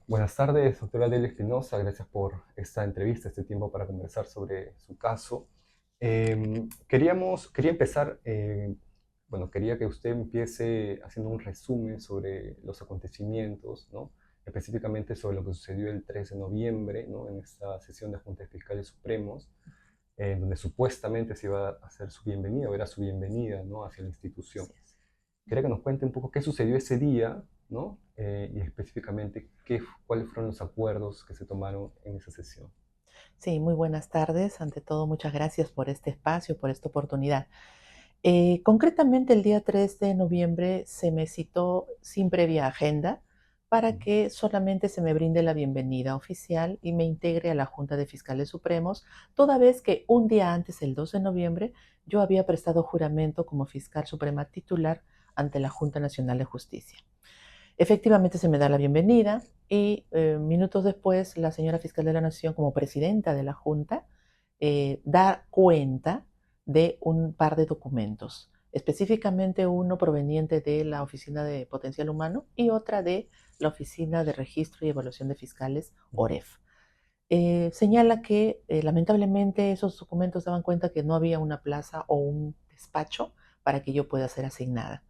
Buenas tardes, doctora Adele Espinosa. Gracias por esta entrevista, este tiempo para conversar sobre su caso. Quería empezar, bueno, quería que usted empiece haciendo un resumen sobre los acontecimientos, ¿no? Específicamente sobre lo que sucedió el 3 de noviembre, ¿no? En esta sesión de Junta de Fiscales Supremos, en donde supuestamente se iba a hacer su bienvenida, o era su bienvenida, ¿no? Hacia la institución. Así es. Quería que nos cuente un poco qué sucedió ese día, ¿no? Y específicamente cuáles fueron los acuerdos que se tomaron en esa sesión. Sí, muy buenas tardes. Ante todo, muchas gracias por este espacio, por esta oportunidad. Concretamente, el día 3 de noviembre se me citó sin previa agenda para Ujú. que solamente se me brinde la bienvenida oficial y me integre a la Junta de Fiscales Supremos, toda vez que un día antes, el 2 de noviembre, yo había prestado juramento como fiscal suprema titular ante la Junta Nacional de Justicia. Efectivamente se me da la bienvenida y minutos después la señora fiscal de la Nación, como presidenta de la Junta, da cuenta de un par de documentos, específicamente uno proveniente de la Oficina de Potencial Humano y otra de la Oficina de Registro y Evaluación de Fiscales, Ujú. OREF. Señala que lamentablemente esos documentos daban cuenta que no había una plaza o un despacho para que yo pueda ser asignada.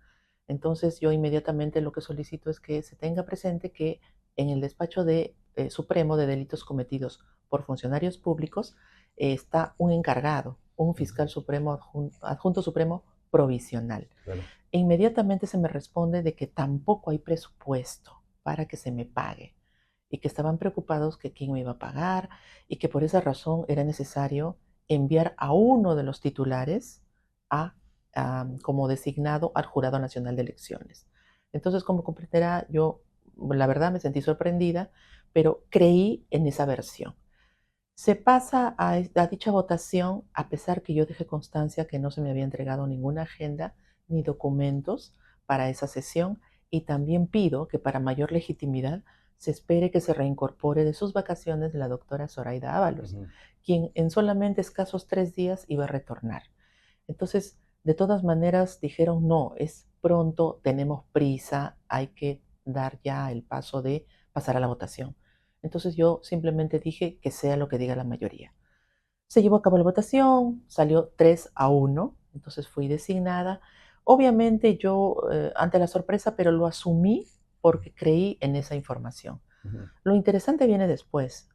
Entonces yo inmediatamente lo que solicito es que se tenga presente que en el despacho de Supremo de delitos cometidos por funcionarios públicos está un encargado, un fiscal Ujú. supremo adjunto supremo provisional. Claro. E inmediatamente se me responde de que tampoco hay presupuesto para que se me pague y que estaban preocupados que quién me iba a pagar y que por esa razón era necesario enviar a uno de los titulares como designado al Jurado Nacional de Elecciones. Entonces, como comprenderá, yo la verdad me sentí sorprendida, pero creí en esa versión. Se pasa a dicha votación a pesar que yo dejé constancia que no se me había entregado ninguna agenda ni documentos para esa sesión y también pido que para mayor legitimidad se espere que se reincorpore de sus vacaciones la doctora Zoraida Ábalos, Ujú. quien en solamente escasos 3 días iba a retornar. Entonces, de todas maneras, dijeron, no, es pronto, tenemos prisa, hay que dar ya el paso de pasar a la votación. Entonces yo simplemente dije que sea lo que diga la mayoría. Se llevó a cabo la votación, salió 3-1, entonces fui designada. Obviamente yo, ante la sorpresa, pero lo asumí porque creí en esa información. Ujú. Lo interesante viene después.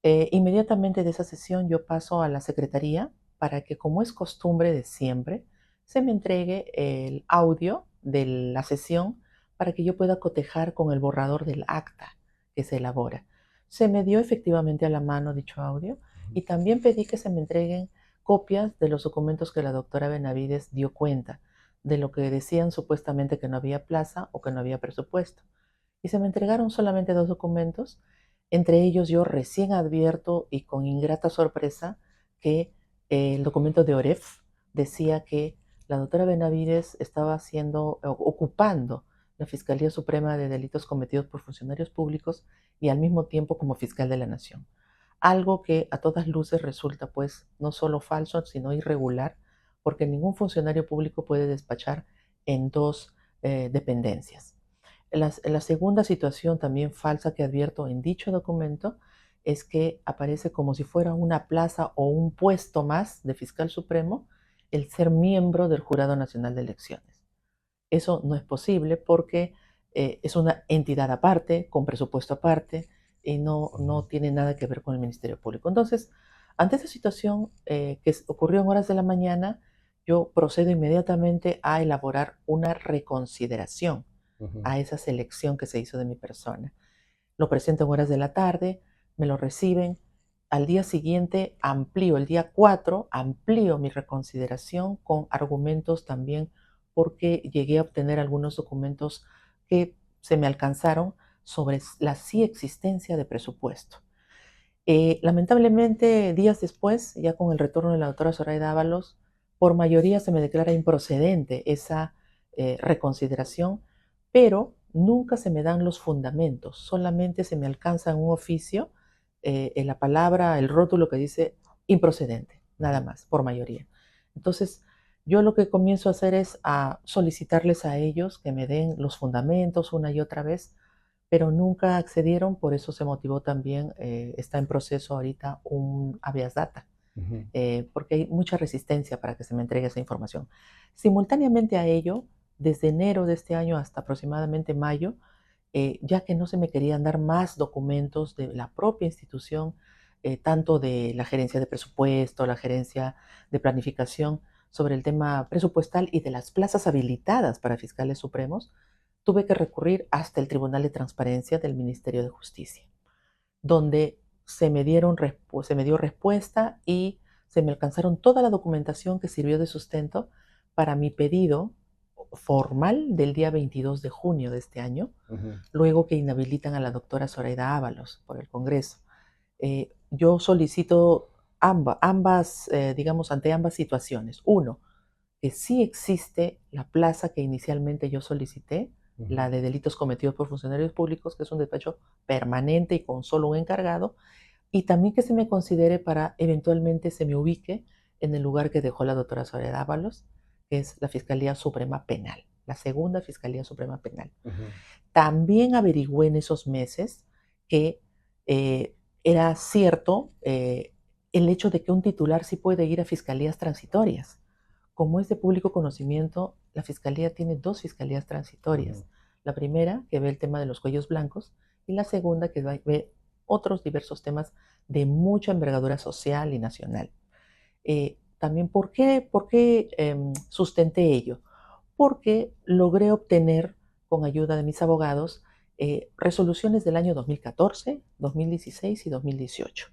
Inmediatamente de esa sesión yo paso a la secretaría para que, como es costumbre de siempre, se me entregue el audio de la sesión para que yo pueda cotejar con el borrador del acta que se elabora. Se me dio efectivamente a la mano dicho audio Ujú. y también pedí que se me entreguen copias de los documentos que la doctora Benavides dio cuenta, de lo que decían supuestamente que no había plaza o que no había presupuesto. Y se me entregaron solamente 2 documentos. Entre ellos yo recién advierto y con ingrata sorpresa que el documento de OREF decía que la doctora Benavides estaba ocupando la Fiscalía Suprema de Delitos Cometidos por Funcionarios Públicos y al mismo tiempo como fiscal de la Nación. Algo que a todas luces resulta pues no solo falso, sino irregular, porque ningún funcionario público puede despachar en dos dependencias. La segunda situación también falsa que advierto en dicho documento es que aparece como si fuera una plaza o un puesto más de fiscal supremo el ser miembro del Jurado Nacional de Elecciones. Eso no es posible porque es una entidad aparte, con presupuesto aparte, y no Ujú. tiene nada que ver con el Ministerio Público. Entonces, ante esa situación que ocurrió en horas de la mañana, yo procedo inmediatamente a elaborar una reconsideración Ujú. a esa selección que se hizo de mi persona. Lo presento en horas de la tarde, me lo reciben. Al día siguiente amplío, el día 4, amplío mi reconsideración con argumentos también porque llegué a obtener algunos documentos que se me alcanzaron sobre la sí existencia de presupuesto. Lamentablemente, días después, ya con el retorno de la doctora Zoraida Ábalos, por mayoría se me declara improcedente esa reconsideración, pero nunca se me dan los fundamentos, solamente se me alcanza en un oficio en la palabra, el rótulo que dice improcedente, nada Ujú. más, por mayoría. Entonces, yo lo que comienzo a hacer es a solicitarles a ellos que me den los fundamentos una y otra vez, pero nunca accedieron, por eso se motivó también, está en proceso ahorita un habeas data, Ujú, porque hay mucha resistencia para que se me entregue esa información. Simultáneamente a ello, desde enero de este año hasta aproximadamente mayo, ya que no se me querían dar más documentos de la propia institución, tanto de la gerencia de presupuesto, la gerencia de planificación, sobre el tema presupuestal y de las plazas habilitadas para fiscales supremos, tuve que recurrir hasta el Tribunal de Transparencia del Ministerio de Justicia, donde se me dio respuesta y se me alcanzaron toda la documentación que sirvió de sustento para mi pedido formal del día 22 de junio de este año, ujú, luego que inhabilitan a la doctora Zoraida Ábalos por el Congreso. Yo solicito ambas, digamos, ante ambas situaciones. Uno, que sí existe la plaza que inicialmente yo solicité, ujú. la de delitos cometidos por funcionarios públicos, que es un despacho permanente y con solo un encargado, y también que se me considere para eventualmente se me ubique en el lugar que dejó la doctora Soledad Ábalos, que es la Fiscalía Suprema Penal, la segunda Fiscalía Suprema Penal. Ujú, También averigüé en esos meses que era cierto el hecho de que un titular sí puede ir a fiscalías transitorias. Como es de público conocimiento, la Fiscalía tiene dos fiscalías ujú, transitorias. La primera, que ve el tema de los cuellos blancos, y la segunda, que ve otros diversos temas de mucha envergadura social y nacional. También, ¿por qué sustenté ello? Porque logré obtener, con ayuda de mis abogados, resoluciones del año 2014, 2016 y 2018.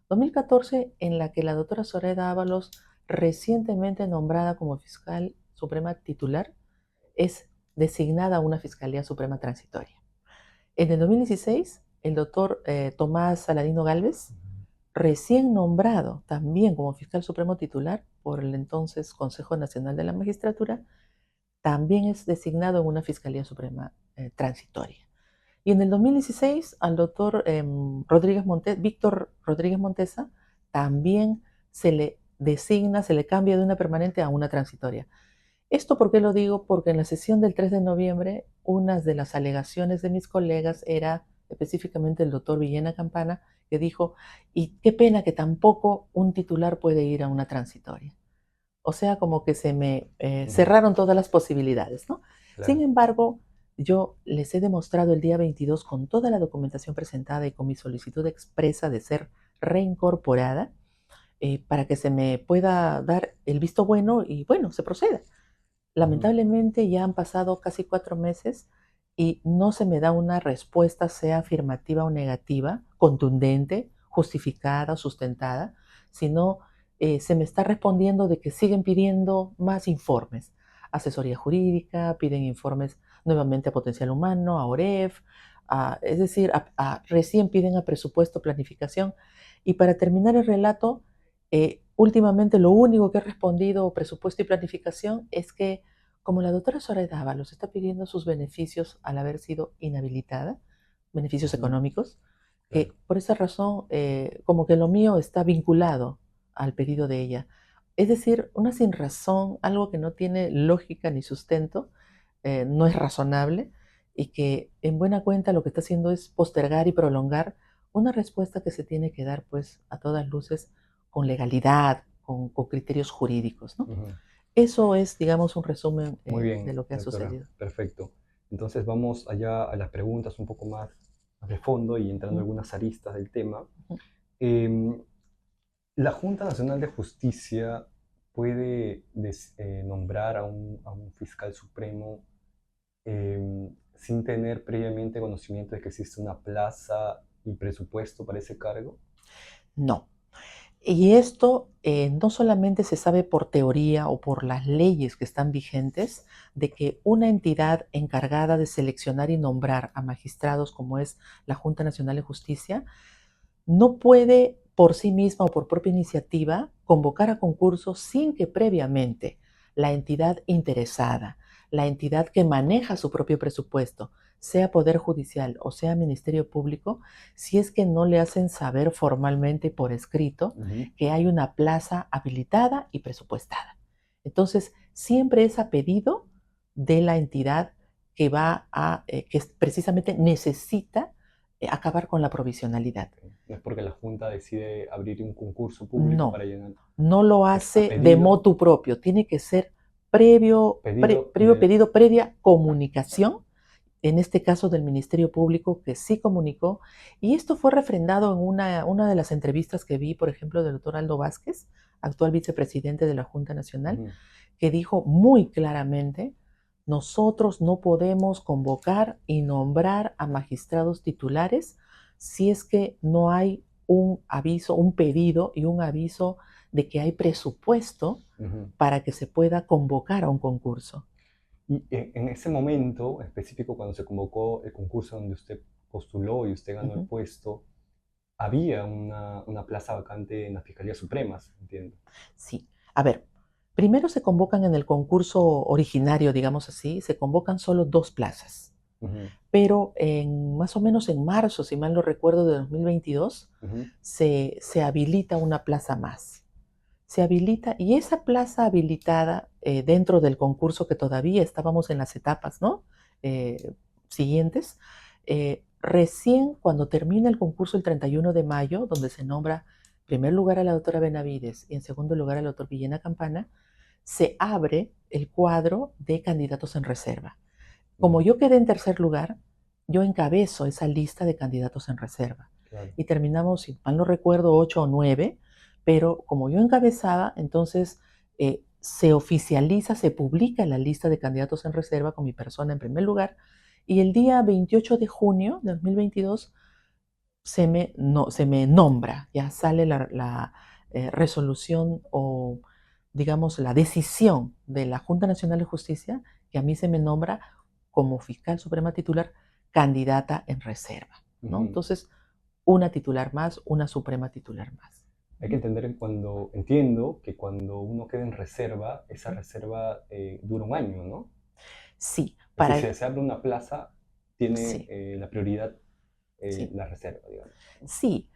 2014, en la que la doctora Soreda Ábalos, recientemente nombrada como fiscal suprema titular, es designada a una Fiscalía Suprema Transitoria. En el 2016, el doctor Tomás Saladino Gálvez, ujú. recién nombrado también como fiscal supremo titular por el entonces Consejo Nacional de la Magistratura, también es designado en una Fiscalía Suprema transitoria. Y en el 2016 al doctor Víctor Rodríguez Montesa también se le designa, se le cambia de una permanente a una transitoria. ¿Esto por qué lo digo? Porque en la sesión del 3 de noviembre, una de las alegaciones de mis colegas era específicamente el doctor Villena Campana, que dijo, y qué pena que tampoco un titular puede ir a una transitoria. O sea, como que se me Ujú, cerraron todas las posibilidades, ¿no? Sin claro. embargo, yo les he demostrado el día 22 con toda la documentación presentada y con mi solicitud expresa de ser reincorporada para que se me pueda dar el visto bueno y bueno, se proceda. Ujú, Lamentablemente ya han pasado casi 4 meses y no se me da una respuesta, sea afirmativa o negativa, contundente, justificada o sustentada, sino se me está respondiendo de que siguen pidiendo más informes. Asesoría jurídica, piden informes nuevamente a Potencial Humano, a OREF, es decir, recién piden a presupuesto, planificación. Y para terminar el relato, últimamente lo único que he respondido presupuesto y planificación es que como la doctora Zoraida Ábalos está pidiendo sus beneficios al haber sido inhabilitada, beneficios ujú, económicos, claro. que por esa razón como que lo mío está vinculado al pedido de ella. Es decir, una sin razón, algo que no tiene lógica ni sustento, no es razonable y que en buena cuenta lo que está haciendo es postergar y prolongar una respuesta que se tiene que dar pues a todas luces con legalidad, con criterios jurídicos, ¿no? Ujú. Eso es, digamos, un resumen Muy de bien, lo que ha doctora. sucedido. Perfecto. Entonces vamos allá a las preguntas un poco más de fondo y entrando a Ujú, algunas aristas del tema. ujú. Em, ¿La Junta Nacional de Justicia puede nombrar a un fiscal supremo sin tener previamente conocimiento de que existe una plaza y presupuesto para ese cargo? No. Y esto no solamente se sabe por teoría o por las leyes que están vigentes, de que una entidad encargada de seleccionar y nombrar a magistrados como es la Junta Nacional de Justicia, no puede por sí misma o por propia iniciativa convocar a concursos sin que previamente la entidad interesada, la entidad que maneja su propio presupuesto, sea Poder Judicial o sea Ministerio Público, si es que no le hacen saber formalmente y por escrito Ujú, que hay una plaza habilitada y presupuestada. Entonces, siempre es a pedido de la entidad que precisamente necesita acabar con la provisionalidad. No es porque la Junta decide abrir un concurso público No, para llenar. no lo Es a hace de pedido, motu propio, tiene que ser previo pedido pedido, previa comunicación, en este caso del Ministerio Público, que sí comunicó, y esto fue refrendado en una de las entrevistas que vi, por ejemplo, del doctor Aldo Vázquez, actual vicepresidente de la Junta Nacional, Ujú, que dijo muy claramente: nosotros no podemos convocar y nombrar a magistrados titulares si es que no hay un aviso, un pedido y un aviso de que hay presupuesto ujú. para que se pueda convocar a un concurso. Y en ese momento específico, cuando se convocó el concurso donde usted postuló y usted ganó el Ujú. puesto, había una plaza vacante en la Fiscalía Suprema, entiendo. Sí. A ver, primero se convocan en el concurso originario, digamos así, se convocan solo 2 plazas, Ujú, pero más o menos en marzo, si mal no recuerdo, de 2022, ujú, se habilita una plaza más. Se habilita, y esa plaza habilitada dentro del concurso, que todavía estábamos en las etapas, ¿no? Eh, siguientes, recién cuando termina el concurso el 31 de mayo, donde se nombra en primer lugar a la doctora Benavides y en segundo lugar al doctor Villena Campana, se abre el cuadro de candidatos en reserva. Como ujú, yo quedé en tercer lugar, yo encabezo esa lista de candidatos en reserva. claro. Y terminamos, si mal no recuerdo, 8 o 9, pero como yo encabezaba, entonces se oficializa, se publica la lista de candidatos en reserva con mi persona en primer lugar, y el día 28 de junio de 2022 se me nombra, ya sale la resolución o, digamos, la decisión de la Junta Nacional de Justicia, que a mí se me nombra como fiscal suprema titular candidata en reserva, ¿no? Ujú. Entonces, una titular más, una suprema titular más. Hay que entender que entiendo que cuando uno queda en reserva, esa Ujú. reserva dura un año, ¿no? Sí, Es decir, para, si se abre una plaza, tiene sí, la prioridad sí. la reserva, digamos. ¿No? Sí,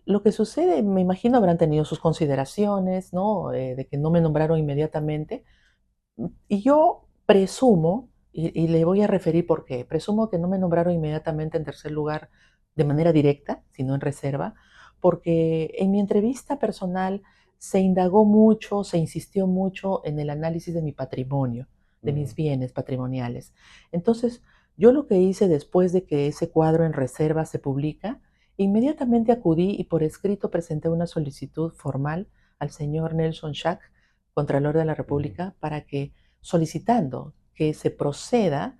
lo que sucede, me imagino habrán tenido sus consideraciones, ¿no? De que no me nombraron inmediatamente. Y yo presumo, y le voy a referir por qué, presumo que no me nombraron inmediatamente en tercer lugar de manera directa, sino en reserva, porque en mi entrevista personal se indagó mucho, se insistió mucho en el análisis de mi patrimonio, de mis Mm, bienes patrimoniales. Entonces, yo lo que hice después de que ese cuadro en reserva se publica, inmediatamente acudí y por escrito presenté una solicitud formal al señor Nelson Schack, Contralor de la ujú, República, para que, solicitando que se proceda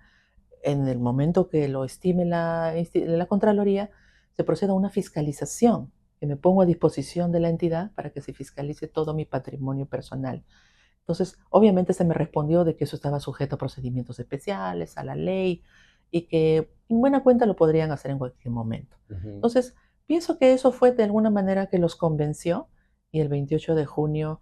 en el momento que lo estime la Contraloría, se proceda a una fiscalización, que me pongo a disposición de la entidad para que se fiscalice todo mi patrimonio personal. Entonces, obviamente se me respondió de que eso estaba sujeto a procedimientos especiales, a la ley, y que en buena cuenta lo podrían hacer en cualquier momento. ujú. Entonces, pienso que eso fue de alguna manera que los convenció, y el 28 de junio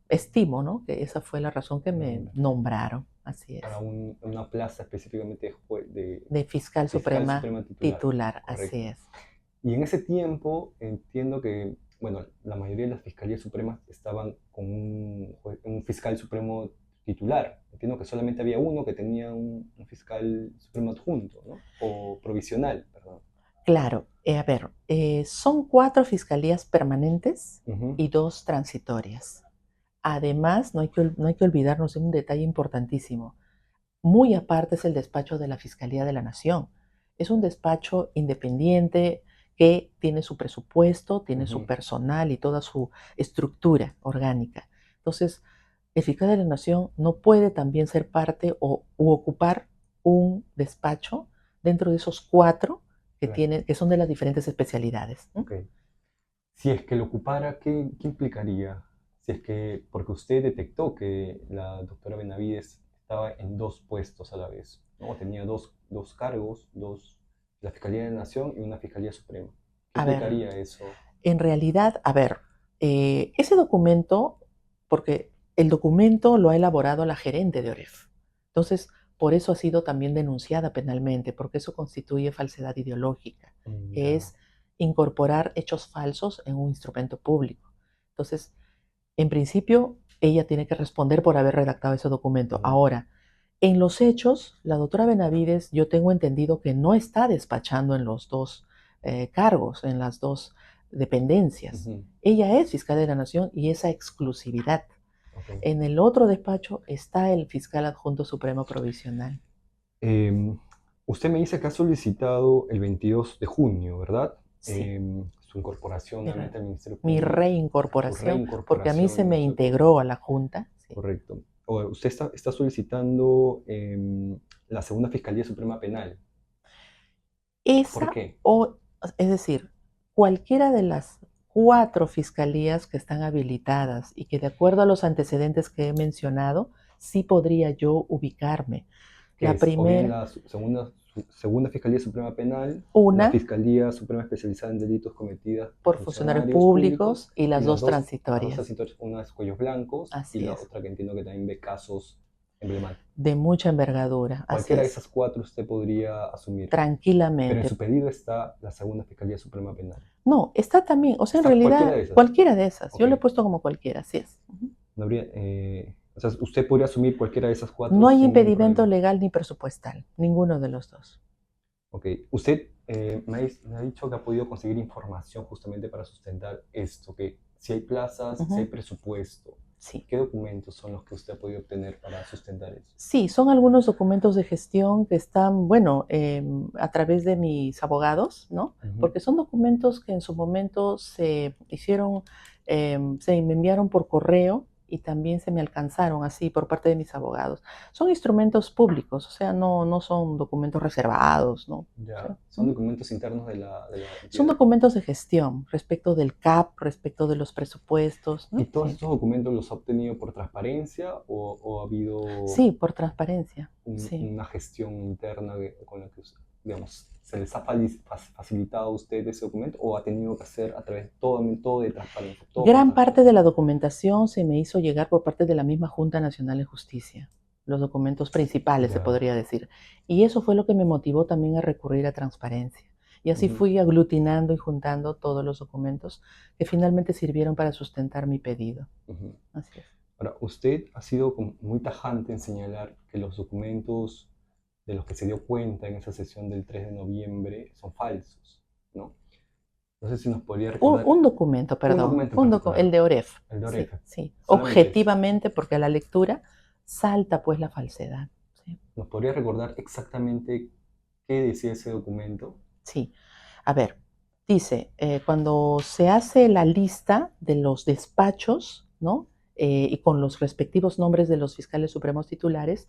estimo, ¿no?, que esa fue la razón que me Nombra. nombraron. Así Para es. una plaza específicamente de De fiscal fiscal suprema suprema titular, titular, así correcto. es. Y en ese tiempo entiendo que, bueno, la mayoría de las fiscalías supremas estaban con un fiscal supremo titular. Entiendo que solamente había uno que tenía un fiscal supremo adjunto, ¿no? O provisional, perdón. Claro, a ver, son 4 fiscalías permanentes Ujú, y 2 transitorias. Además, no hay que olvidarnos de un detalle importantísimo. Muy aparte es el despacho de la Fiscalía de la Nación. Es un despacho independiente que tiene su presupuesto, tiene su ujú, personal y toda su estructura orgánica. Entonces, el fiscal de la Nación no puede también ser parte u ocupar un despacho dentro de esos 4 claro, que son de las diferentes especialidades. ¿Mm? ok. Si es que lo ocupara, ¿qué implicaría? Si es que, porque usted detectó que la doctora Benavides estaba en dos puestos a la vez, ¿no? Tenía dos cargos, la Fiscalía de la Nación y una Fiscalía Suprema. ¿Qué A ver, implicaría eso? en realidad, a ver, ese documento, porque el documento lo ha elaborado la gerente de OREF. Entonces, por eso ha sido también denunciada penalmente, porque eso constituye falsedad ideológica, que Ya. es incorporar hechos falsos en un instrumento público. Entonces, en principio, ella tiene que responder por haber redactado ese documento. Mm, Ahora, En los hechos, la doctora Benavides, yo tengo entendido que no está despachando en los dos cargos, en las dos dependencias. Ujú. Ella es fiscal de la Nación y esa exclusividad. Ok. En el otro despacho está el fiscal adjunto supremo provisional. Em, Usted me dice que ha solicitado el 22 de junio, ¿verdad? Sí, Su incorporación mi, re- nuevamente al Ministerio mi Público, su reincorporación, porque a mí reincorporación se al me Ministerio integró Público. a la Junta. Sí. Correcto. Usted está solicitando la segunda Fiscalía Suprema Penal. ¿Por Esa, qué? o, es decir, cualquiera de las 4 fiscalías que están habilitadas y que de acuerdo a los antecedentes que he mencionado, sí podría yo ubicarme. Que La es o bien primera, la segunda Fiscalía Suprema Penal, la una Fiscalía Suprema Especializada en Delitos cometidos por por funcionarios funcionarios públicos públicos y y las dos las dos transitorias. transitorias, una es Cuellos Blancos y Así la es, otra que entiendo que también ve casos emblemáticos. de mucha envergadura, así Cualquiera de es, esas cuatro usted podría asumir, pero en tranquilamente. su pedido está la segunda Fiscalía Suprema Penal. No, está también, o sea, en Está cualquiera realidad, de esas. cualquiera de esas. Ok. Yo lo he puesto como cualquiera, así es. Ujú. No habría, o sea, usted podría asumir cualquiera de esas cuatro No hay sin ningún impedimento problema. legal ni presupuestal, ninguno de los dos. Ok, usted me ha dicho que ha podido conseguir información justamente para sustentar esto, que si hay plazas, si hay Ujú. presupuesto, Sí. ¿qué documentos son los que usted ha podido obtener para sustentar eso? Sí, son algunos documentos de gestión que están, bueno, a través de mis abogados, ¿no? Ujú. Porque son documentos que en su momento se hicieron, se me enviaron por correo y también se me alcanzaron así por parte de mis abogados. Son instrumentos públicos, o sea, no son documentos reservados, ¿no? O sea, Ya, son documentos internos de la son entidad. documentos de gestión respecto del CAP, respecto de los presupuestos, ¿Y ¿no? todos Sí. estos documentos los ha obtenido por transparencia o ha habido Sí, por transparencia, sí. una gestión interna con la que, digamos, se les ha facilitado a usted ese documento o ha tenido que hacer a través de todo de transparencia, todo por Gran parte de transparencia? la documentación se me hizo llegar por parte de la misma Junta Nacional de Justicia, los documentos principales, se Ya. podría decir. Y eso fue lo que me motivó también a recurrir a transparencia. Y así Ujú, fui aglutinando y juntando todos los documentos que finalmente sirvieron para sustentar mi pedido. ujú. Así es. Ahora, usted ha sido como muy tajante en señalar que los documentos de los que se dio cuenta en esa sesión del 3 de noviembre son falsos, ¿no? No sé si nos podría recordar Un documento, un perdón, documento en particular, el de OREF. el de Sí, Oreja, sí. solamente ese. Objetivamente, porque a la lectura salta pues la falsedad. Sí. ¿Nos podría recordar exactamente qué decía ese documento? Sí. A ver, dice, cuando se hace la lista de los despachos, ¿no? Y con los respectivos nombres de los fiscales supremos titulares,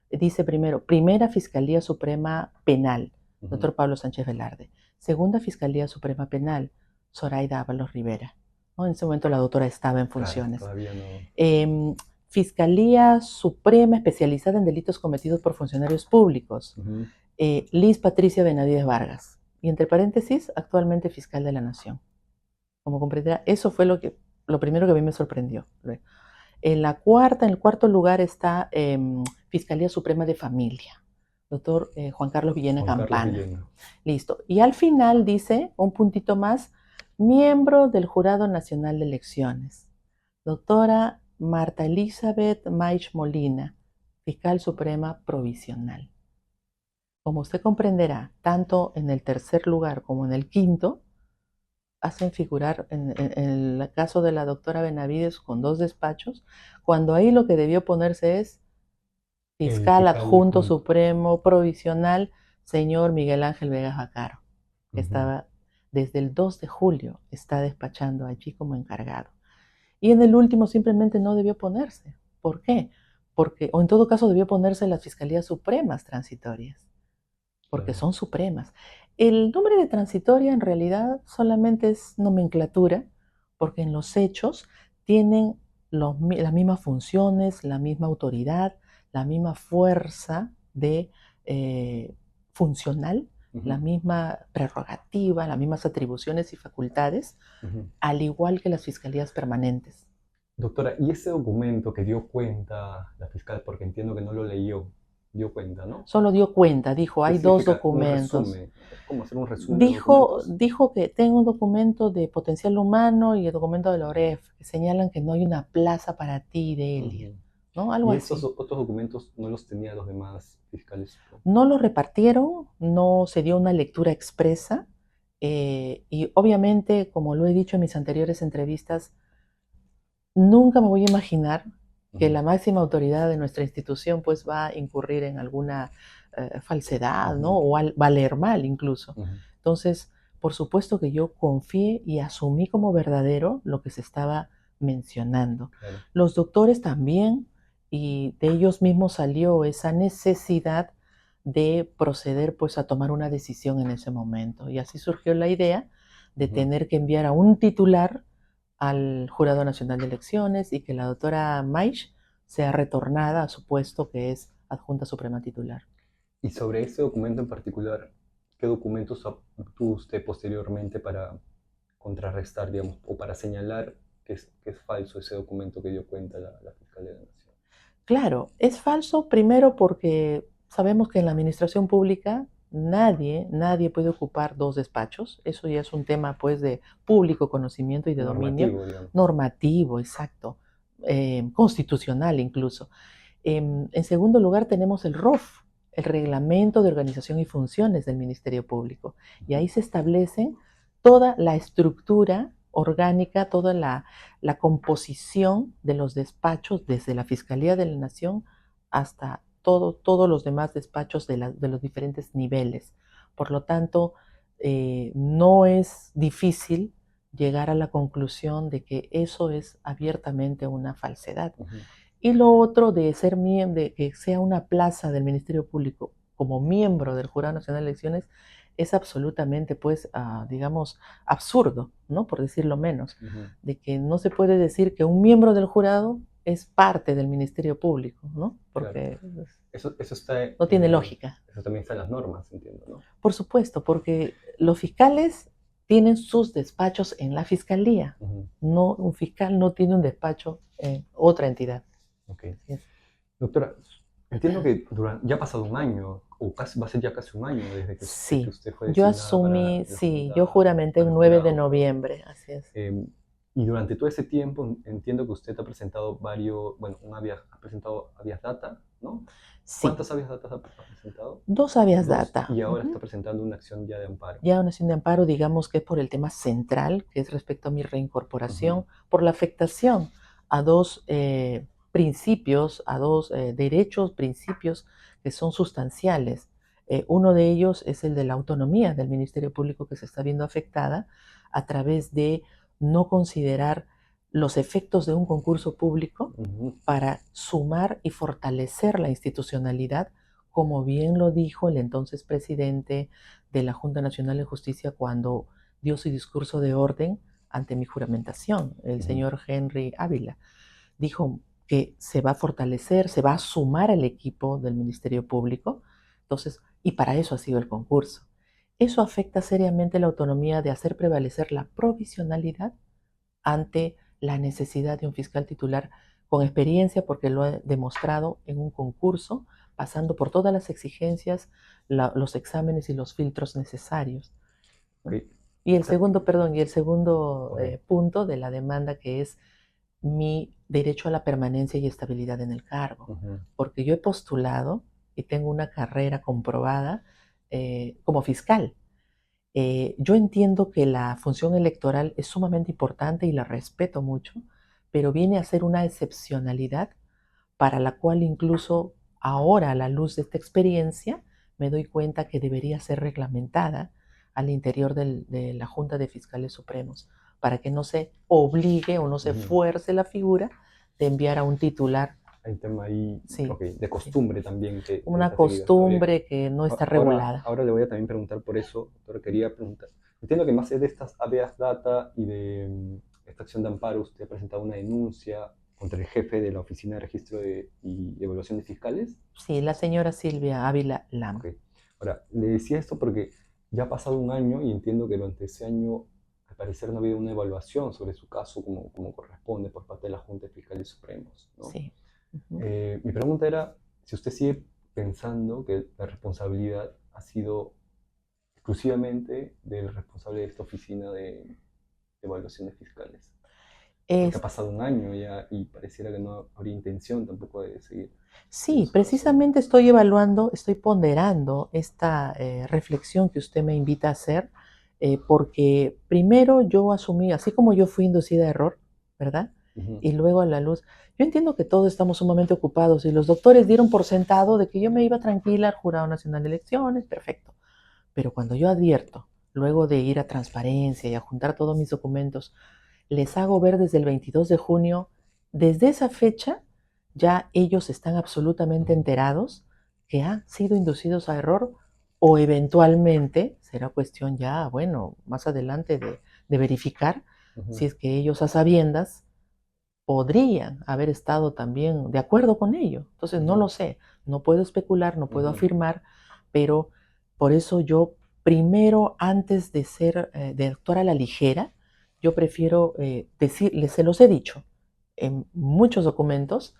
dice primero, Primera Fiscalía Suprema Penal, Ujú. doctor Pablo Sánchez Velarde. Segunda Fiscalía Suprema Penal, Zoraida Ábalos Rivera. ¿No? En ese momento la doctora estaba en Claro, funciones. todavía no. Em, Fiscalía Suprema especializada en delitos cometidos por funcionarios públicos, Ujú. Liz Patricia Benavides Vargas. Y entre paréntesis, actualmente fiscal de la Nación. Como comprenderá, eso fue lo primero que a mí me sorprendió. En el cuarto lugar está Fiscalía Suprema de Familia, doctor Juan Carlos Villena Juan Carlos Campana. Villena. Listo. Y al final dice, un puntito más, miembro del Jurado Nacional de Elecciones, doctora Marta Elizabeth Maich Molina, fiscal suprema provisional. Como usted comprenderá, tanto en el tercer lugar como en el quinto, hacen figurar, en el caso de la doctora Benavides, con 2 despachos, cuando ahí lo que debió ponerse es El fiscal fiscal adjunto junto. supremo provisional, señor Miguel Ángel Vega Jacaro, que Ujú. estaba desde el 2 de julio, está despachando allí como encargado. Y en el último simplemente no debió ponerse. ¿Por qué? Porque, o en todo caso debió ponerse las fiscalías supremas transitorias, porque Claro. son supremas. El nombre de transitoria en realidad solamente es nomenclatura, porque en los hechos tienen las mismas funciones, la misma autoridad, la misma fuerza de funcional, la Ujú, misma prerrogativa, las mismas atribuciones y facultades, ujú. al igual que las fiscalías permanentes. Doctora, ¿y ese documento que dio cuenta la fiscal, porque entiendo que no lo leyó, dio cuenta, ¿no? Solo dio cuenta, dijo, ¿Qué hay 2 significa un documentos. resumen? ¿Es como hacer un resumen de Dijo, documentos? dijo que tengo un documento de potencial humano y el documento de la OREF que señalan que no hay una plaza para ti, Delia. Ujú. ¿no? Algo ¿Y estos así. otros documentos no los tenían los demás fiscales? No lo repartieron, no se dio una lectura expresa y obviamente, como lo he dicho en mis anteriores entrevistas, nunca me voy a imaginar que Ujú, la máxima autoridad de nuestra institución pues va a incurrir en alguna falsedad, ¿no? ujú, O valer mal incluso. ujú, Entonces, por supuesto que yo confié y asumí como verdadero lo que se estaba mencionando. claro. Los doctores también, y de ellos mismos salió esa necesidad de proceder pues a tomar una decisión en ese momento. Y así surgió la idea de Ujú. tener que enviar a un titular al Jurado Nacional de Elecciones y que la doctora Maish sea retornada a su puesto que es adjunta suprema titular. Y sobre ese documento en particular, ¿qué documentos obtuvo usted posteriormente para contrarrestar, digamos, o para señalar que es falso ese documento que dio cuenta la Fiscal de la Nación? Claro, es falso primero porque sabemos que en la administración pública nadie puede ocupar dos despachos. Eso ya es un tema pues de público conocimiento y de dominio Normativo, digamos. normativo, exacto, constitucional incluso. En segundo lugar tenemos el ROF, el Reglamento de Organización y Funciones del Ministerio Público. Y Ujú, ahí se establecen toda la estructura orgánica, toda la composición de los despachos, desde la Fiscalía de la Nación hasta todos los demás despachos de los diferentes niveles. Por lo tanto, no es difícil llegar a la conclusión de que eso es abiertamente una falsedad. ujú, Y lo otro de ser miembro, de que sea una plaza del Ministerio Público como miembro del Jurado Nacional de Elecciones, es absolutamente, pues, digamos, absurdo, ¿no? Por decirlo menos, ujú. de que no se puede decir que un miembro del jurado es parte del Ministerio Público, ¿no? Claro. Porque pues, Eso está, no tiene lógica. eso también está en las normas, entiendo, ¿no? Por supuesto, porque los fiscales tienen sus despachos en la fiscalía. Ujú, No, un fiscal no tiene un despacho en otra entidad. ok. Así es. Doctora, entiendo que ya ha pasado un año, o casi, va a ser ya casi un año desde que Sí, usted fue yo designada asumí, la sí, yo Junta, juramenté para el el 9 de jurado, ¿no? noviembre, así es. Y durante todo ese tiempo entiendo que usted ha presentado bueno, ha presentado habeas data, ¿no? Sí, ¿Cuántas habeas datas ha presentado? dos habeas Dos, data. y ahora está Ujú. presentando una acción ya de amparo. Ya una acción de amparo, digamos que es por el tema central, que es respecto a mi Ujú, reincorporación, por la afectación a dos principios, a dos derechos, principios que son sustanciales. Uno de ellos es el de la autonomía del Ministerio Público que se está viendo afectada a través de no considerar los efectos de un concurso público ujú, para sumar y fortalecer la institucionalidad, como bien lo dijo el entonces presidente de la Junta Nacional de Justicia cuando dio su discurso de orden ante mi juramentación, el ujú, señor Henry Ávila. Dijo que se va a fortalecer, se va a sumar al equipo del Ministerio Público. Entonces, y para eso ha sido el concurso. Eso afecta seriamente la autonomía de hacer prevalecer la provisionalidad ante la necesidad de un fiscal titular con experiencia, porque lo he demostrado en un concurso, pasando por todas las exigencias, los exámenes y los filtros necesarios, ok. ¿no? Y el Sa- segundo, perdón, y el segundo ok, punto de la demanda, que es mi derecho a la permanencia y estabilidad en el cargo, ujú, porque yo he postulado y tengo una carrera comprobada como fiscal. Yo entiendo que la función electoral es sumamente importante y la respeto mucho, pero viene a ser una excepcionalidad para la cual incluso ahora, a la luz de esta experiencia, me doy cuenta que debería ser reglamentada al interior de la Junta de Fiscales Supremos, para que no se obligue o no se ujú. fuerce la figura de enviar a un titular, Hay un tema ahí, sí, ok, de sí, costumbre también que una se ha seguido, está bien. costumbre que no está Ahora, regulada. ahora le voy a también preguntar por eso, doctor, quería preguntar. Entiendo que más allá de estas habeas data y de esta acción de amparo, usted ha presentado una denuncia contra el jefe de la Oficina de Registro y Evaluación de Fiscales. Sí, la señora Silvia Ávila Lam. Ok. Ahora, le decía esto porque ya ha pasado un año y entiendo que durante ese año, al parecer, no ha habido una evaluación sobre su caso como corresponde por parte de la Junta de Fiscales Supremos, ¿no? Sí. Ujú. Mi pregunta era si usted sigue pensando que la responsabilidad ha sido exclusivamente del responsable de esta oficina de evaluaciones fiscales. Porque Es, ha pasado un año ya y pareciera que no habría intención tampoco de seguir en sí, su caso, ¿no? precisamente estoy evaluando, estoy ponderando esta reflexión que usted me invita a hacer, porque primero yo asumí, así como yo fui inducida a error, ¿verdad? Ujú, Y luego a la luz. Yo entiendo que todos estamos sumamente ocupados y los doctores dieron por sentado de que yo me iba tranquila al Jurado Nacional de Elecciones, perfecto. Pero cuando yo advierto, luego de ir a transparencia y a juntar todos mis documentos, les hago ver desde el 22 de junio, desde esa fecha, ya ellos están absolutamente enterados que han sido inducidos a error o eventualmente será cuestión ya, bueno, más adelante de verificar ujú, si es que ellos a sabiendas podrían haber estado también de acuerdo con ello. Entonces, no ujú, lo sé, no puedo especular, no puedo ujú, afirmar, pero por eso yo primero, antes de ser, de actuar a la ligera, yo prefiero decirles, se los he dicho en muchos documentos,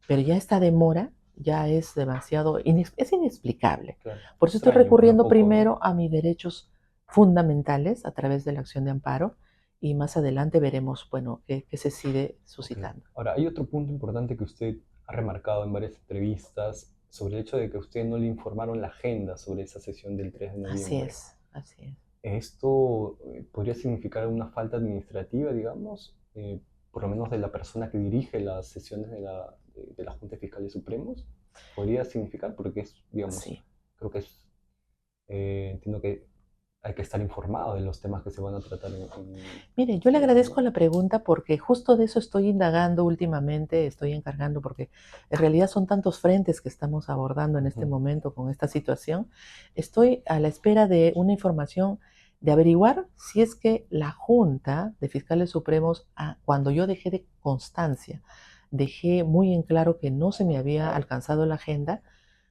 pero ya esta demora ya es demasiado, es inexplicable. claro. Por eso estoy Extraño, pero un recurriendo poco, ¿no? primero a mis derechos fundamentales a través de la acción de amparo y más adelante veremos, bueno, qué se sigue Ok. suscitando. Ahora, hay otro punto importante que usted ha remarcado en varias entrevistas sobre el hecho de que a usted no le informaron la agenda sobre esa sesión del 3 de Así noviembre. es, así es. ¿Esto podría significar una falta administrativa, digamos? Por lo menos de la persona que dirige las sesiones de la Junta de Fiscales Supremos. ¿Podría significar? Porque es, digamos, Sí. creo que es, entiendo que hay que estar informado de los temas que se van a tratar Mire, en yo le sesión, agradezco ¿no? la pregunta porque justo de eso estoy indagando últimamente, estoy encargando porque en realidad son tantos frentes que estamos abordando en este Ujú, momento con esta situación. Estoy a la espera de una información de averiguar si es que la Junta de Fiscales Supremos, cuando yo dejé de constancia, dejé muy en claro que no se me había alcanzado la agenda.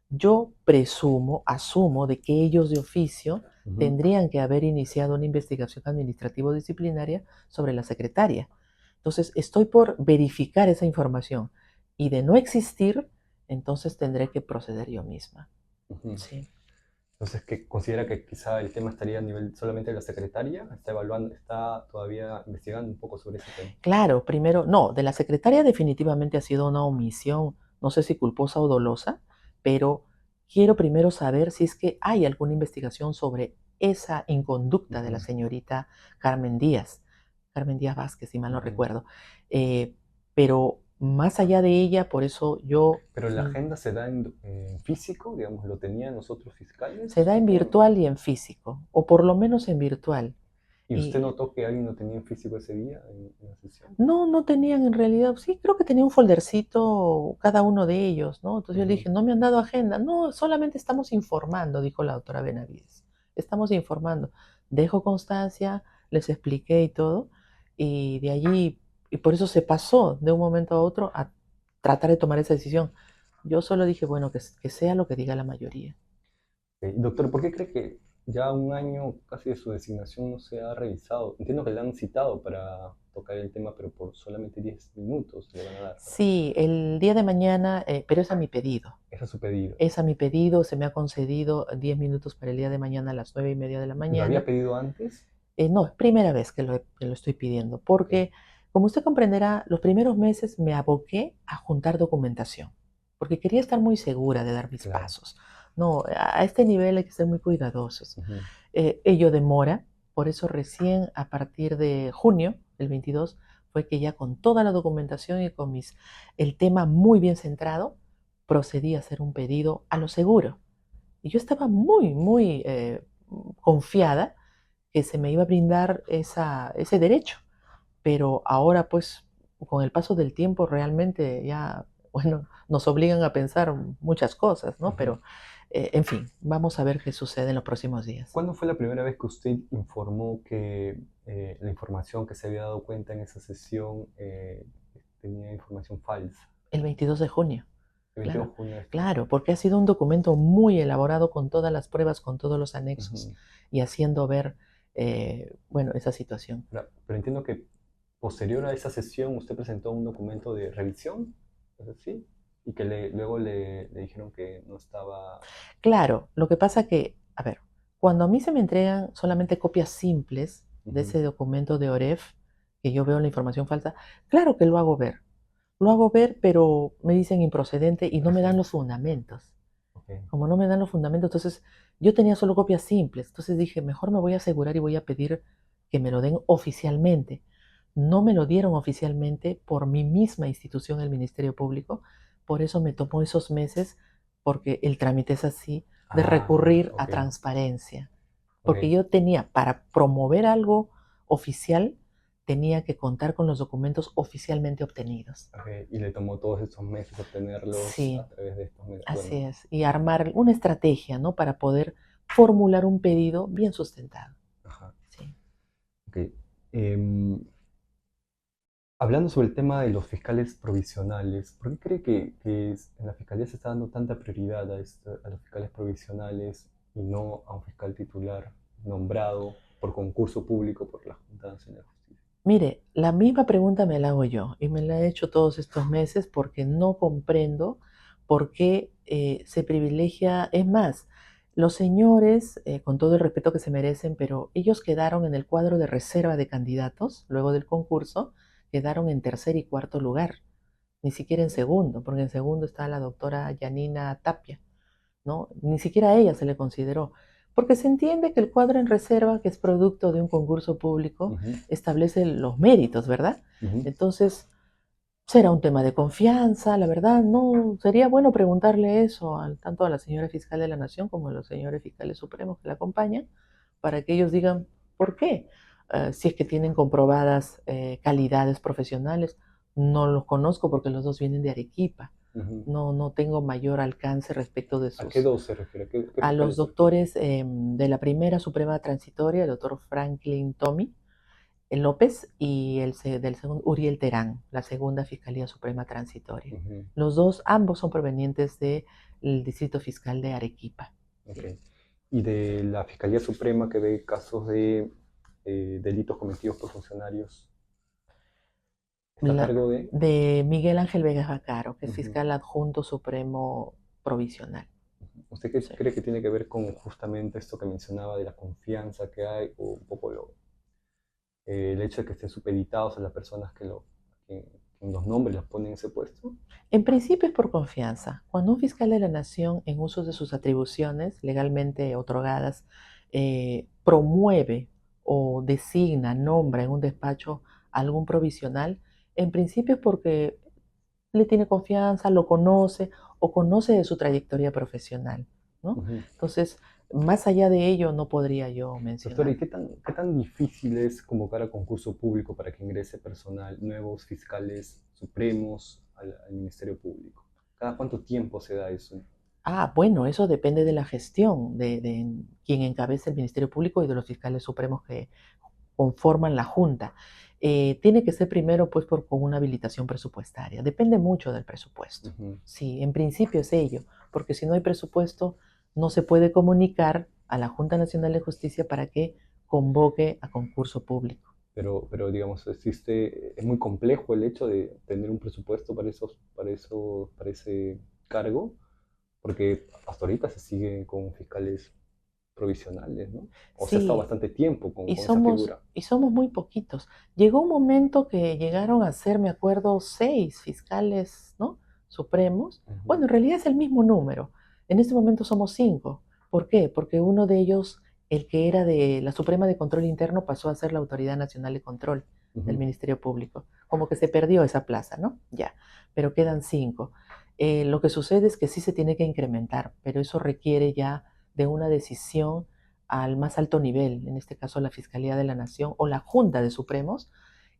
Yo presumo, asumo de que ellos de oficio ujú. tendrían que haber iniciado una investigación administrativo-disciplinaria sobre la secretaria. Entonces, estoy por verificar esa información y de no existir, entonces tendré que proceder yo misma. Ujú. Sí. Entonces, ¿que considera que quizá el tema estaría a nivel solamente de la secretaria? ¿Está evaluando, está todavía investigando un poco sobre ese tema? Claro, primero, no, de la secretaria definitivamente ha sido una omisión, no sé si culposa o dolosa, pero quiero primero saber si es que hay alguna investigación sobre esa inconducta de la Ujú, señorita Carmen Díaz, Carmen Díaz Vázquez, si mal no ujú. recuerdo. Pero más allá de ella, por eso yo Pero la agenda se da en físico, digamos, ¿lo tenían los otros se fiscales? da en virtual y en físico, o por lo menos en virtual. ¿Y usted Y notó que alguien lo tenía en físico ese día en la sesión? no, no tenían en realidad, sí, creo que tenía un foldercito cada uno de ellos, ¿no? Entonces yo le Ujú, dije, no me han dado agenda. No, solamente estamos informando, dijo la doctora Benavides. Estamos informando. Dejo constancia, les expliqué y todo, y de allí, y por eso se pasó de un momento a otro a tratar de tomar esa decisión. Yo solo dije, bueno, que sea lo que diga la mayoría. Doctor, ¿por qué cree que ya un año casi de su designación no se ha revisado? Entiendo que le han citado para tocar el tema, pero por solamente 10 minutos le van a dar, ¿verdad? Sí, el día de mañana, pero es a mi pedido. Ese es su pedido. Es a mi pedido, se me ha concedido 10 minutos para el día de mañana a las 9:30 de la ¿Lo había mañana. pedido antes? No, es primera vez que lo estoy pidiendo, Ok, porque como usted comprenderá, los primeros meses me aboqué a juntar documentación, porque quería estar muy segura de dar mis claro. pasos. No, a este nivel hay que ser muy cuidadosos. Ujú, Ello demora, por eso recién a partir de junio, el 22, fue que ya con toda la documentación y con el tema muy bien centrado, procedí a hacer un pedido a lo seguro. Y yo estaba muy, muy confiada que se me iba a brindar ese derecho. Pero ahora, pues, con el paso del tiempo, realmente ya, bueno, nos obligan a pensar muchas cosas, ¿no? ujú. Pero, en fin, vamos a ver qué sucede en los próximos días. ¿Cuándo fue la primera vez que usted informó que la información que se había dado cuenta en esa sesión tenía información falsa? El 22 de junio, El 22 claro, de junio de este año. claro, porque ha sido un documento muy elaborado con todas las pruebas, con todos los anexos Ujú. y haciendo ver, bueno, esa situación. Pero entiendo que posterior a esa sesión usted presentó un documento de revisión, ¿es así? Y que luego le dijeron que no estaba... Claro, lo que pasa que, a ver, cuando a mí se me entregan solamente copias simples de Ujú, ese documento de OREF, que yo veo la información falsa, claro que lo hago ver. Lo hago ver, pero me dicen improcedente y no me dan los fundamentos. Ok. Como no me dan los fundamentos, entonces yo tenía solo copias simples. Entonces dije, mejor me voy a asegurar y voy a pedir que me lo den oficialmente. No me lo dieron oficialmente por mi misma institución, el Ministerio Público. Por eso me tomó esos meses, porque el trámite es así, de Ah, recurrir a ok, transparencia. Porque ok. yo tenía, para promover algo oficial, tenía que contar con los documentos oficialmente obtenidos. Ok, y le tomó todos estos meses obtenerlos Sí, a través de estos medios. así Bueno, es. Y armar una estrategia, ¿no? Para poder formular un pedido bien sustentado. ajá, Sí. ok. Em, Hablando sobre el tema de los fiscales provisionales, ¿por qué cree que en la fiscalía se está dando tanta prioridad a los fiscales provisionales y no a un fiscal titular nombrado por concurso público por la Junta Nacional de Justicia? Mire, la misma pregunta me la hago yo y me la he hecho todos estos meses porque no comprendo por qué se privilegia. Es más, los señores, con todo el respeto que se merecen, pero ellos quedaron en el cuadro de reserva de candidatos luego del concurso, quedaron en tercer y cuarto lugar, ni siquiera en segundo, porque en segundo está la doctora Yanina Tapia, ¿no? Ni siquiera a ella se le consideró, porque se entiende que el cuadro en reserva, que es producto de un concurso público, Ujú, establece los méritos, ¿verdad? ujú. Entonces, será un tema de confianza, la verdad, no, sería bueno preguntarle eso tanto a la señora fiscal de la Nación como a los señores fiscales supremos que la acompañan, para que ellos digan por qué. Si es que tienen comprobadas calidades profesionales, no los conozco porque los dos vienen de Arequipa. Ujú. No, no tengo mayor alcance respecto de ¿A qué sus dos se refiere? ¿Qué a los fiscales se refiere? doctores de la primera Suprema Transitoria, el doctor Franklin Tommy López y del segundo Uriel Terán, la segunda Fiscalía Suprema Transitoria. Ujú, Los dos, ambos son provenientes del Distrito Fiscal de Arequipa. ok. Sí. Y de la Fiscalía Suprema que ve casos de delitos cometidos por funcionarios, está a cargo de... De Miguel Ángel Vegas Bacaro, que es Ujú. fiscal adjunto supremo provisional. ¿Usted Sí. cree que tiene que ver con justamente esto que mencionaba de la confianza que hay o un poco el hecho de que estén supeditados a las personas que los nombres los ponen en ese puesto? En principio es por confianza. Cuando un fiscal de la nación, en uso de sus atribuciones legalmente otorgadas, promueve o designa, nombra en un despacho a algún provisional, en principio es porque le tiene confianza, lo conoce o conoce de su trayectoria profesional, ¿no? Ujú. Entonces, más allá de ello, no podría yo Doctora, mencionar. ¿y qué tan difícil es convocar a concurso público para que ingrese personal, nuevos fiscales supremos al Ministerio Público? ¿Cada cuánto tiempo se da eso? Ah, bueno, eso depende de la gestión de quien encabeza el Ministerio Público y de los fiscales supremos que conforman la Junta. Tiene que ser primero pues con una habilitación presupuestaria. Depende mucho del presupuesto. Ujú. Sí, en principio es ello, porque si no hay presupuesto no se puede comunicar a la Junta Nacional de Justicia para que convoque a concurso público. Pero digamos, es muy complejo el hecho de tener un presupuesto para ese cargo, porque hasta ahorita se sigue con fiscales provisionales, ¿no? O se ha estado Sí, bastante tiempo con esa figura. y somos muy poquitos. Llegó un momento que llegaron a ser, me acuerdo, 6 fiscales, ¿no? Supremos. Ujú, Bueno, en realidad es el mismo número. En este momento somos 5. ¿Por qué? Porque uno de ellos, el que era de la Suprema de Control Interno, pasó a ser la Autoridad Nacional de Control del ujú, Ministerio Público. Como que se perdió esa plaza, ¿no? Ya, pero quedan 5. Lo que sucede es que sí se tiene que incrementar, pero eso requiere ya de una decisión al más alto nivel, en este caso la Fiscalía de la Nación o la Junta de Supremos,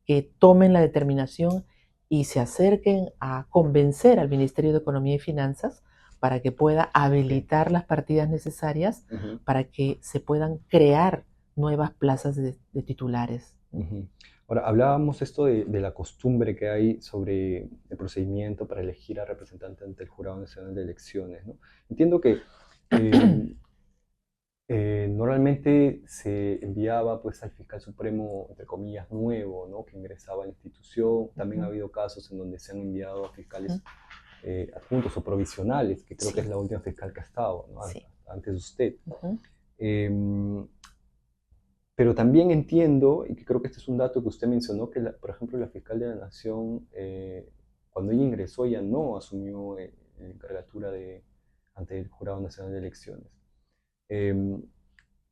que tomen la determinación y se acerquen a convencer al Ministerio de Economía y Finanzas para que pueda ok, habilitar las partidas necesarias ujú, para que se puedan crear nuevas plazas de titulares. ujú. Ahora, hablábamos esto de la costumbre que hay sobre el procedimiento para elegir a representante ante el Jurado Nacional de Elecciones, ¿no? Entiendo que eh, normalmente se enviaba pues al fiscal supremo, entre comillas, nuevo, ¿no? Que ingresaba a la institución. También ha Ujú, habido casos en donde se han enviado a ujú. fiscales adjuntos o provisionales, que creo que es Sí, la última fiscal que ha estado, ¿no? sí. Antes de usted. Ujú. Em, Pero también entiendo, y que creo que este es un dato que usted mencionó, que, por ejemplo, la fiscal de la Nación, cuando ella ingresó, ella no asumió la encargatura ante el Jurado Nacional de Elecciones. Em,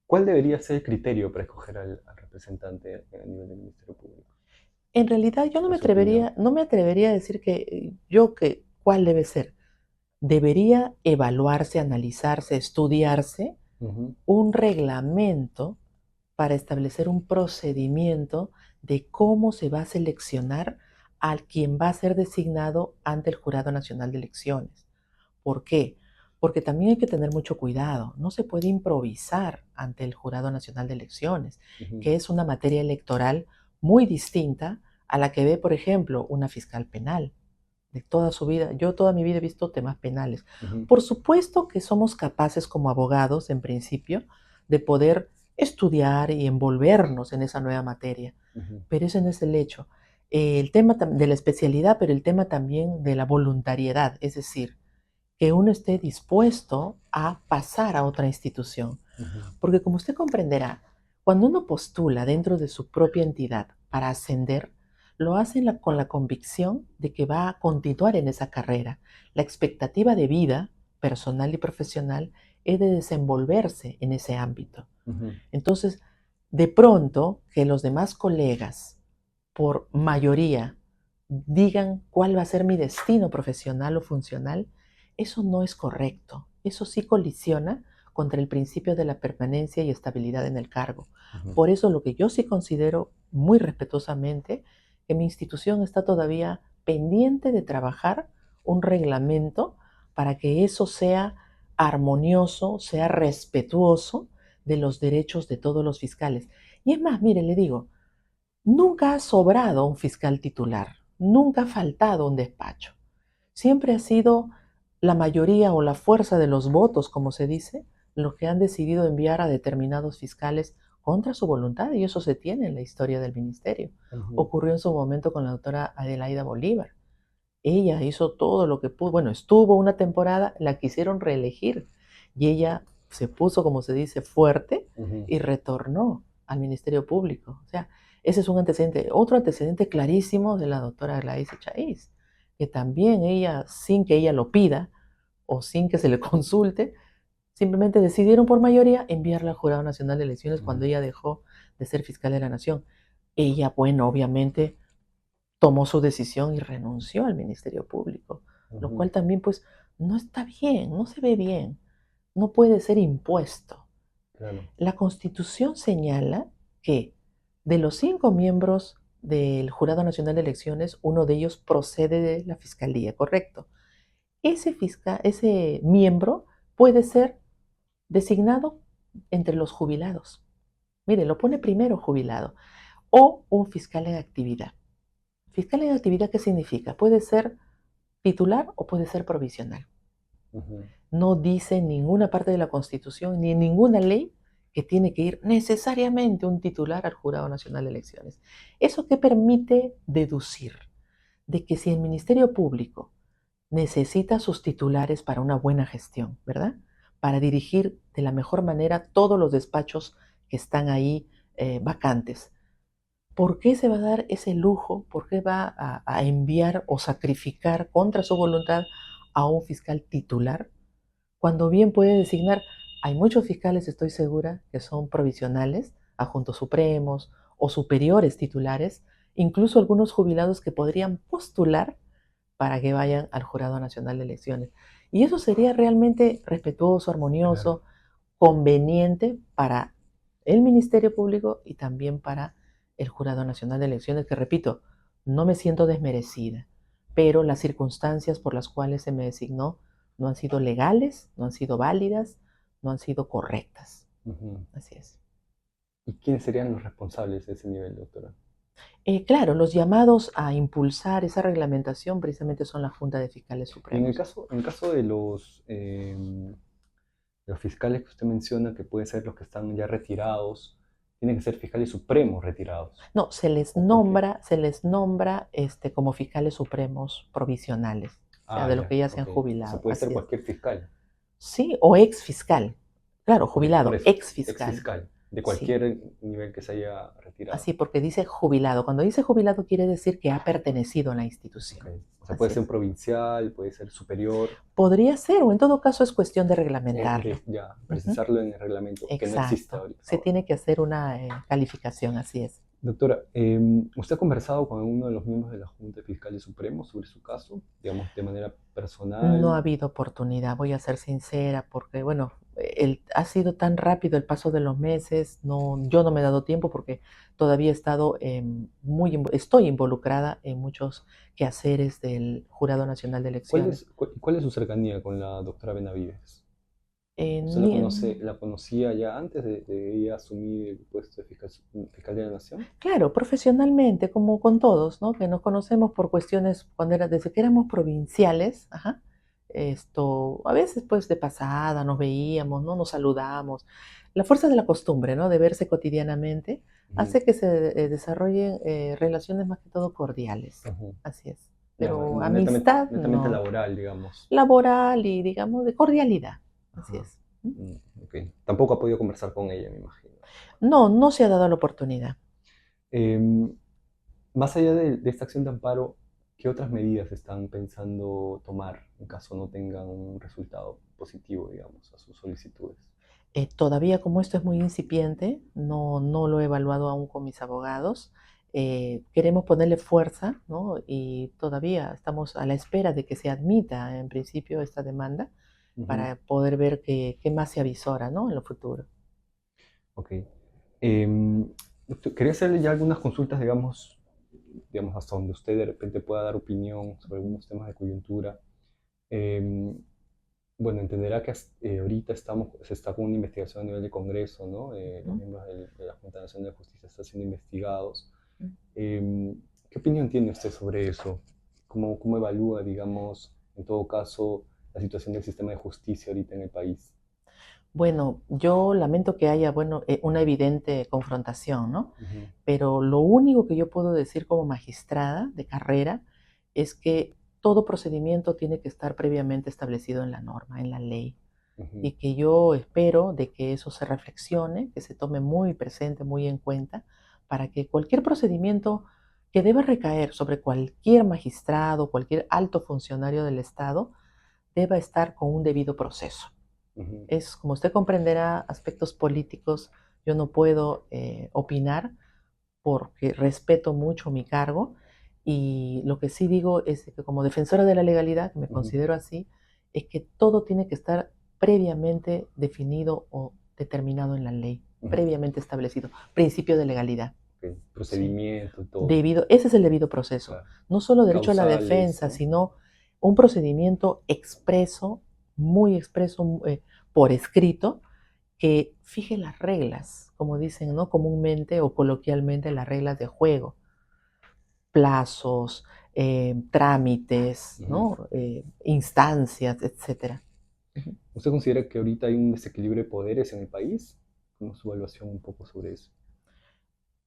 ¿Cuál debería ser el criterio para escoger al representante a nivel del Ministerio Público? En realidad yo En su opinión. no me atrevería a decir que cuál debe ser. Debería evaluarse, analizarse, estudiarse Ujú, un reglamento para establecer un procedimiento de cómo se va a seleccionar al quien va a ser designado ante el Jurado Nacional de Elecciones. ¿Por qué? Porque también hay que tener mucho cuidado. No se puede improvisar ante el Jurado Nacional de Elecciones, ujú, que es una materia electoral muy distinta a la que ve, por ejemplo, una fiscal penal de toda su vida. Yo toda mi vida he visto temas penales. ujú, Por supuesto que somos capaces como abogados, en principio, de poder estudiar y envolvernos en esa nueva materia, ujú, pero ese no es el hecho. El tema de la especialidad, pero el tema también de la voluntariedad, es decir, que uno esté dispuesto a pasar a otra institución. ujú, Porque como usted comprenderá, cuando uno postula dentro de su propia entidad para ascender, lo hace con la convicción de que va a continuar en esa carrera. La expectativa de vida personal y profesional es de desenvolverse en ese ámbito. ujú, Entonces, de pronto, que los demás colegas, por mayoría, digan cuál va a ser mi destino profesional o funcional, eso no es correcto. Eso sí colisiona contra el principio de la permanencia y estabilidad en el cargo. ujú, Por eso lo que yo sí considero muy respetuosamente, que mi institución está todavía pendiente de trabajar un reglamento para que eso sea armonioso, sea respetuoso de los derechos de todos los fiscales. Y es más, mire, le digo, nunca ha sobrado un fiscal titular, nunca ha faltado un despacho. Siempre ha sido la mayoría o la fuerza de los votos, como se dice, los que han decidido enviar a determinados fiscales contra su voluntad, y eso se tiene en la historia del ministerio. ujú, Ocurrió en su momento con la doctora Adelaida Bolívar. Ella hizo todo lo que pudo. Bueno, estuvo una temporada, la quisieron reelegir y ella se puso, como se dice, fuerte ujú. y retornó al Ministerio Público. O sea, ese es un antecedente. Otro antecedente clarísimo de la doctora Gladys Echaíz, que también ella, sin que ella lo pida o sin que se le consulte, simplemente decidieron por mayoría enviarla al Jurado Nacional de Elecciones cuando Ujú, ella dejó de ser fiscal de la Nación. Ella, bueno, obviamente tomó su decisión y renunció al Ministerio Público, lo ujú, cual también pues no está bien, no se ve bien, no puede ser impuesto. claro. La Constitución señala que de los 5 miembros del Jurado Nacional de Elecciones, uno de ellos procede de la Fiscalía, ¿correcto? Ese miembro puede ser designado entre los jubilados. Mire, lo pone primero jubilado o un fiscal en actividad. Fiscal en actividad, ¿qué significa? Puede ser titular o puede ser provisional. Ujú, No dice en ninguna parte de la Constitución ni en ninguna ley que tiene que ir necesariamente un titular al Jurado Nacional de Elecciones. ¿Eso qué permite deducir? De que si el Ministerio Público necesita sus titulares para una buena gestión, ¿verdad? Para dirigir de la mejor manera todos los despachos que están ahí vacantes. ¿Por qué se va a dar ese lujo? ¿Por qué va a enviar o sacrificar contra su voluntad a un fiscal titular? Cuando bien puede designar, hay muchos fiscales, estoy segura, que son provisionales, adjuntos supremos o superiores titulares, incluso algunos jubilados que podrían postular para que vayan al Jurado Nacional de Elecciones. Y eso sería realmente respetuoso, claro. armonioso, conveniente para el Ministerio Público y también para el Jurado Nacional de Elecciones, que repito, no me siento desmerecida, pero las circunstancias por las cuales se me designó no han sido legales, no han sido válidas, no han sido correctas. Ujú. Así es. ¿Y quiénes serían los responsables de ese nivel, doctora? Claro, los llamados a impulsar esa reglamentación precisamente son la Junta de Fiscales Y en el Supremos. caso, en el caso de los fiscales que usted menciona, que pueden ser los que están ya retirados, tienen que ser fiscales supremos retirados. No, ¿O por qué? se les nombra como fiscales supremos provisionales, o sea, Ah, de los ya, que ya se han ok. O sea, jubilado, puede ser así es. cualquier fiscal. Sí, o ex fiscal, claro, Por jubilado, eso, ex ex fiscal. fiscal. de Sí, cualquier nivel que se haya retirado. así porque dice jubilado. Cuando dice jubilado quiere decir que ha pertenecido a la Ok. institución. O sea, puede Así ser es. provincial, puede ser superior, Podría ser, o en todo caso es cuestión de reglamentarlo. ya, Ujú. precisarlo en el reglamento, que no existe Exacto. Se ahora. tiene que hacer una calificación, así es. Doctora, ¿usted ha conversado con uno de los miembros de la Junta de Fiscales Supremos sobre su caso, digamos, de manera No ha personal? habido oportunidad, voy a ser sincera, porque bueno, ha sido tan rápido el paso de los meses, no, yo no me he dado tiempo porque todavía he estado estoy involucrada en muchos quehaceres del Jurado Nacional de Elecciones. ¿Cuál es su cercanía con la doctora Benavides? ¿Usted Ni- la conocía ya antes de ella asumir el puesto de fiscal de la Nación? claro, profesionalmente, como con todos, ¿no? Que nos conocemos por cuestiones desde que éramos provinciales, ajá. A veces pues de pasada nos veíamos, ¿no? Nos saludamos. La fuerza de la costumbre, ¿no? De verse cotidianamente Ujú, hace que se desarrollen relaciones más que todo cordiales. ujú. Así es. Ya, Pero netamente, amistad, netamente no. laboral, digamos. Laboral y digamos de cordialidad. Así Ajá. es. ¿Mm? Ok. Tampoco ha podido conversar con ella, me imagino. No, no se ha dado la oportunidad. Em, Más allá de esta acción de amparo, ¿qué otras medidas están pensando tomar en caso no tengan un resultado positivo, digamos, a sus solicitudes? Todavía como esto es muy incipiente, no lo he evaluado aún con mis abogados. Queremos ponerle fuerza, ¿no? Y todavía estamos a la espera de que se admita en principio esta demanda Ujú. para poder ver qué más se avisora, ¿no? En lo futuro. Ok. Doctor, quería hacerle ya algunas consultas, digamos, hasta donde usted de repente pueda dar opinión sobre algunos temas de coyuntura. Em, bueno, entenderá que ahorita se está con una investigación a nivel de Congreso, ¿no? Los Ujú, miembros de la Junta Nacional de Justicia están siendo investigados. ujú. ¿Qué opinión tiene usted sobre eso? ¿Cómo evalúa, digamos, en todo caso, la situación del sistema de justicia ahorita en el país? Bueno, yo lamento que haya, bueno, una evidente confrontación, ¿no? Ujú, Pero lo único que yo puedo decir como magistrada de carrera es que todo procedimiento tiene que estar previamente establecido en la norma, en la ley. ujú, Y que yo espero de que eso se reflexione, que se tome muy presente, muy en cuenta, para que cualquier procedimiento que deba recaer sobre cualquier magistrado, cualquier alto funcionario del Estado, deba estar con un debido proceso. ujú, Es, como usted comprenderá, aspectos políticos, yo no puedo opinar porque respeto mucho mi cargo y lo que sí digo es que como defensora de la legalidad, que me ujú, considero así, es que todo tiene que estar previamente definido o determinado en la ley, ujú. previamente establecido, principio de legalidad. Ok, Sí. procedimiento y todo, Ese es el debido proceso. claro. No solo derecho a la Causales, defensa, ¿no? sino un procedimiento expreso, muy expreso, por escrito, que fije las reglas, como dicen, ¿no? Comúnmente o coloquialmente las reglas de juego, plazos, trámites, Ujú. ¿no? Instancias, etcétera. Ujú. ¿Usted considera que ahorita hay un desequilibrio de poderes en el país? ¿Cómo es su evaluación un poco sobre eso?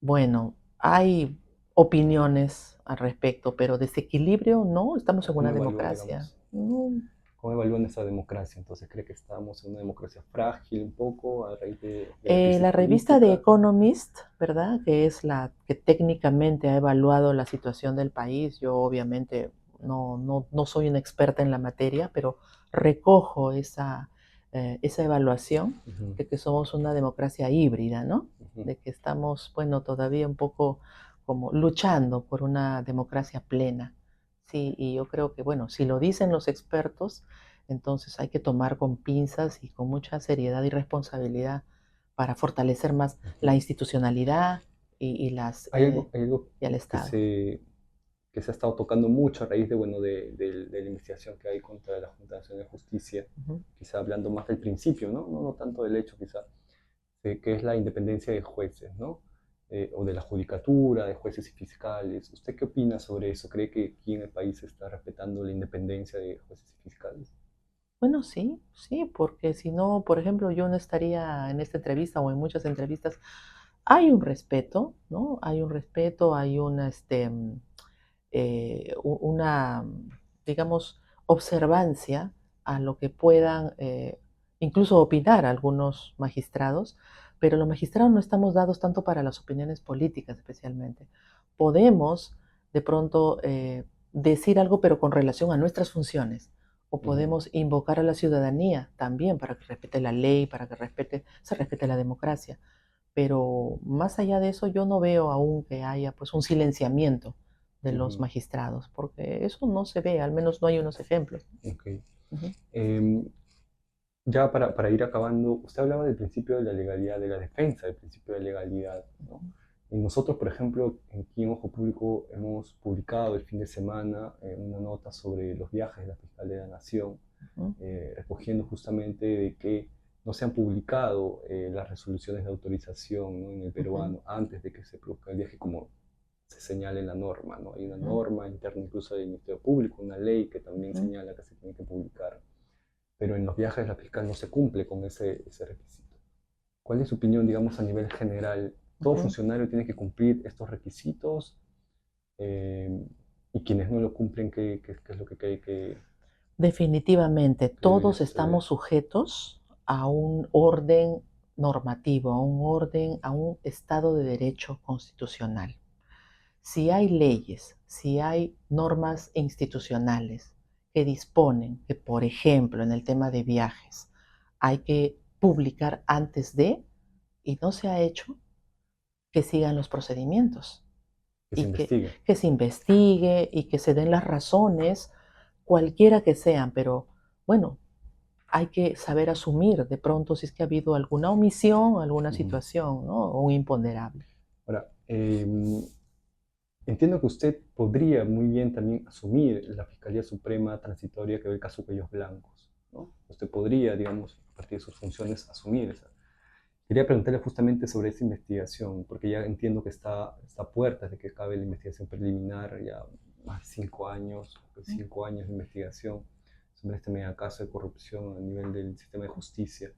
Bueno, hay opiniones al respecto, pero desequilibrio no, estamos en ¿Cómo una evalúa, democracia. digamos, No. cómo evalúan esa democracia? Entonces, ¿cree que estamos en una democracia frágil un poco a raíz de la crisis La revista The política? Economist, ¿verdad? Que es la que técnicamente ha evaluado la situación del país. Yo obviamente no soy una experta en la materia, pero recojo esa evaluación Ujú, de que somos una democracia híbrida, ¿no? ujú. De que estamos, bueno, todavía un poco como luchando por una democracia plena. Sí, y yo creo que, bueno, si lo dicen los expertos, entonces hay que tomar con pinzas y con mucha seriedad y responsabilidad para fortalecer más la Ujú. institucionalidad Hay algo y al que Estado. se ha estado tocando mucho a raíz de la investigación que hay contra la Junta Nacional de Justicia, Ujú. quizá hablando más del principio, ¿no? No tanto del hecho, quizá, que es la independencia de jueces, ¿no? O de la judicatura, de jueces y fiscales. ¿Usted qué opina sobre eso? ¿Cree que aquí en el país se está respetando la independencia de jueces y fiscales? Bueno, sí, sí, porque si no, por ejemplo, yo no estaría en esta entrevista o en muchas entrevistas. Hay un respeto, ¿no? Hay un respeto, hay una, digamos, observancia a lo que puedan incluso opinar algunos magistrados, pero los magistrados no estamos dados tanto para las opiniones políticas especialmente. Podemos de pronto decir algo, pero con relación a nuestras funciones, o Ujú. podemos invocar a la ciudadanía también para que respete la ley, para que se respete la democracia. Pero más allá de eso, yo no veo aún que haya pues un silenciamiento de los Ujú. magistrados, porque eso no se ve, al menos no hay unos ejemplos. Ok. Ujú, Em, ya para ir acabando, usted hablaba del principio de la legalidad, de la defensa del principio de legalidad, ¿no? ujú, Y nosotros, por ejemplo, aquí en Ojo Público hemos publicado el fin de semana una nota sobre los viajes de la Fiscalía de la Nación, ujú, recogiendo justamente de que no se han publicado las resoluciones de autorización, ¿no?, en el ujú, peruano antes de que se produzca el viaje, como se señala en la norma, ¿no? Hay una ujú, norma interna incluso del Ministerio Público, una ley que también ujú. señala que se tiene que publicar, pero en los viajes la fiscal no se cumple con ese requisito. ¿Cuál es su opinión, digamos, a nivel general? ¿Todo Ujú. funcionario tiene que cumplir estos requisitos? Eh, y quienes no lo cumplen, ¿qué es lo que cree Definitivamente, que debería todos suceder? estamos sujetos a un orden normativo, a un orden, a un estado de derecho constitucional. Si hay leyes, si hay normas institucionales que disponen que, por ejemplo, en el tema de viajes, hay que publicar antes de, y no se ha hecho, que sigan los procedimientos Que se y investigue. que se investigue y que se den las razones, cualquiera que sean, pero bueno, hay que saber asumir de pronto si es que ha habido alguna omisión, alguna Ujú. situación, ¿no? O un imponderable. Ahora, entiendo que usted podría muy bien también asumir la Fiscalía Suprema Transitoria que ve el caso Cuellos Blancos, ¿no? Usted podría, digamos, a partir de sus funciones, asumir esa. Quería preguntarle justamente sobre esa investigación, porque ya entiendo que está a puertas de que acabe la investigación preliminar, ya más de 5 años, pues, 5 años de investigación sobre este mega caso de corrupción a nivel del sistema de justicia.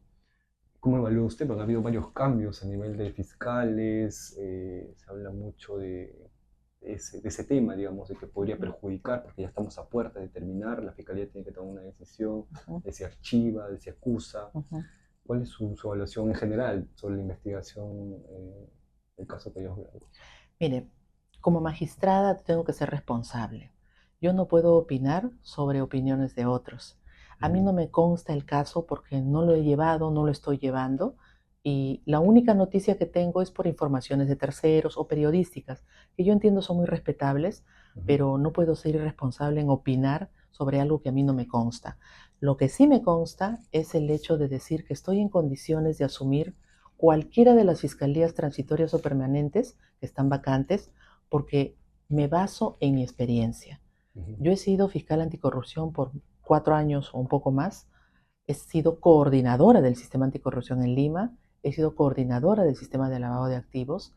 ¿Cómo evalúa usted? Porque ha habido varios cambios a nivel de fiscales, se habla mucho de ese tema, digamos, de que podría Ujú, perjudicar, porque ya estamos a puerta de terminar, la fiscalía tiene que tomar una decisión, ujú, de si archiva, de si acusa. ujú. ¿Cuál es su evaluación en general sobre la investigación del caso Cuellos Blancos? Mire, como magistrada tengo que ser responsable. Yo no puedo opinar sobre opiniones de otros. A mí Ujú. no me consta el caso porque no lo he llevado, no lo estoy llevando y la única noticia que tengo es por informaciones de terceros o periodísticas, que yo entiendo son muy respetables, Ujú. pero no puedo ser irresponsable en opinar sobre algo que a mí no me consta. Lo que sí me consta es el hecho de decir que estoy en condiciones de asumir cualquiera de las fiscalías transitorias o permanentes que están vacantes, porque me baso en mi experiencia. Ujú. Yo he sido fiscal anticorrupción por 4 años o un poco más, he sido coordinadora del sistema anticorrupción en Lima, he sido coordinadora del sistema de lavado de activos,